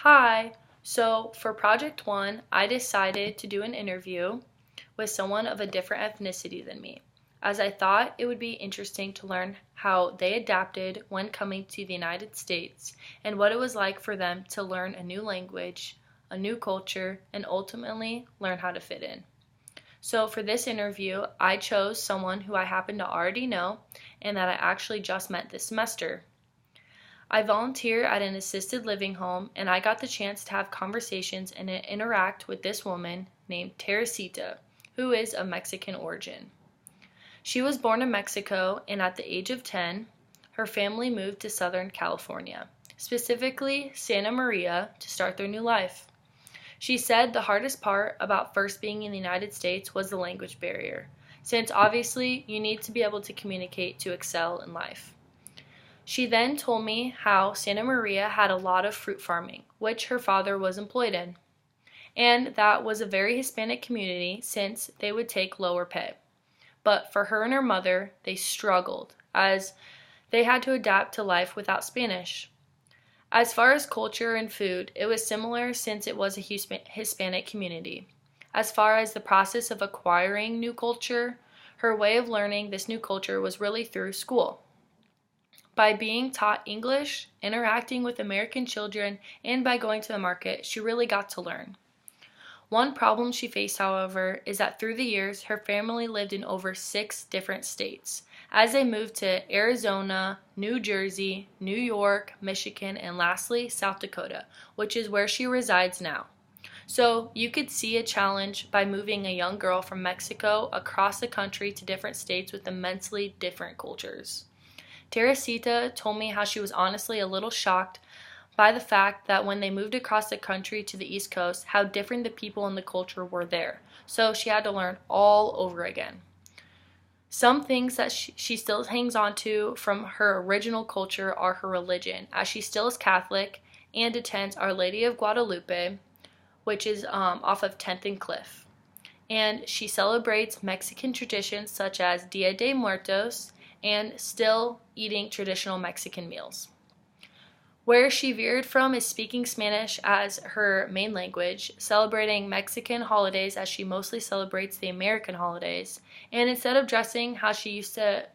Hi. So for Project One, I decided to do an interview with someone of a different ethnicity than me, as I thought it would be interesting to learn how they adapted when coming to the United States and what it was like for them to learn a new language, a new culture, and ultimately learn how to fit in. So for this interview, I chose someone who I happen to already know and that I actually just met this semester. I volunteer at an assisted living home, and I got the chance to have conversations and interact with this woman named Teresita, who is of Mexican origin. She was born in Mexico, and at the age of 10, her family moved to Southern California, specifically Santa Maria, to start their new life. She said the hardest part about first being in the United States was the language barrier, since obviously you need to be able to communicate to excel in life. She then told me how Santa Maria had a lot of fruit farming, which her father was employed in, and that was a very Hispanic community since they would take lower pay. But for her and her mother, they struggled as they had to adapt to life without Spanish. As far as culture and food, it was similar since it was a Hispanic community. As far as the process of acquiring new culture, her way of learning this new culture was really through school. By being taught English, interacting with American children, and by going to the market, she really got to learn. One problem she faced, however, is that through the years, her family lived in over 6 different states, as they moved to Arizona, New Jersey, New York, Michigan, and lastly, South Dakota, which is where she resides now. So you could see a challenge by moving a young girl from Mexico across the country to different states with immensely different cultures. Teresita told me how she was honestly a little shocked by the fact that when they moved across the country to the East Coast, how different the people and the culture were there. So she had to learn all over again. Some things that she still hangs on to from her original culture are her religion, as she still is Catholic and attends Our Lady of Guadalupe, which is off of 10th and Cliff. And she celebrates Mexican traditions such as Dia de Muertos and still eating traditional Mexican meals. Where she veered from is speaking Spanish as her main language, celebrating Mexican holidays as she mostly celebrates the American holidays, and instead of dressing how she used to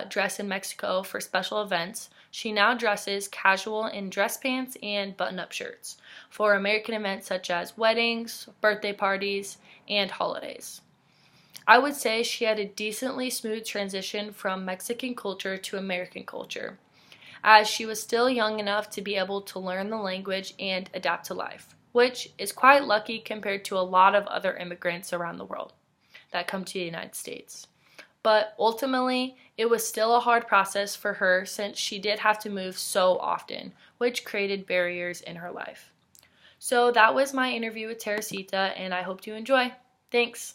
dress in Mexico for special events, she now dresses casual in dress pants and button-up shirts for American events such as weddings, birthday parties, and holidays. I would say she had a decently smooth transition from Mexican culture to American culture, as she was still young enough to be able to learn the language and adapt to life, which is quite lucky compared to a lot of other immigrants around the world that come to the United States. But ultimately, it was still a hard process for her since she did have to move so often, which created barriers in her life. So that was my interview with Teresita, and I hope you enjoy. Thanks.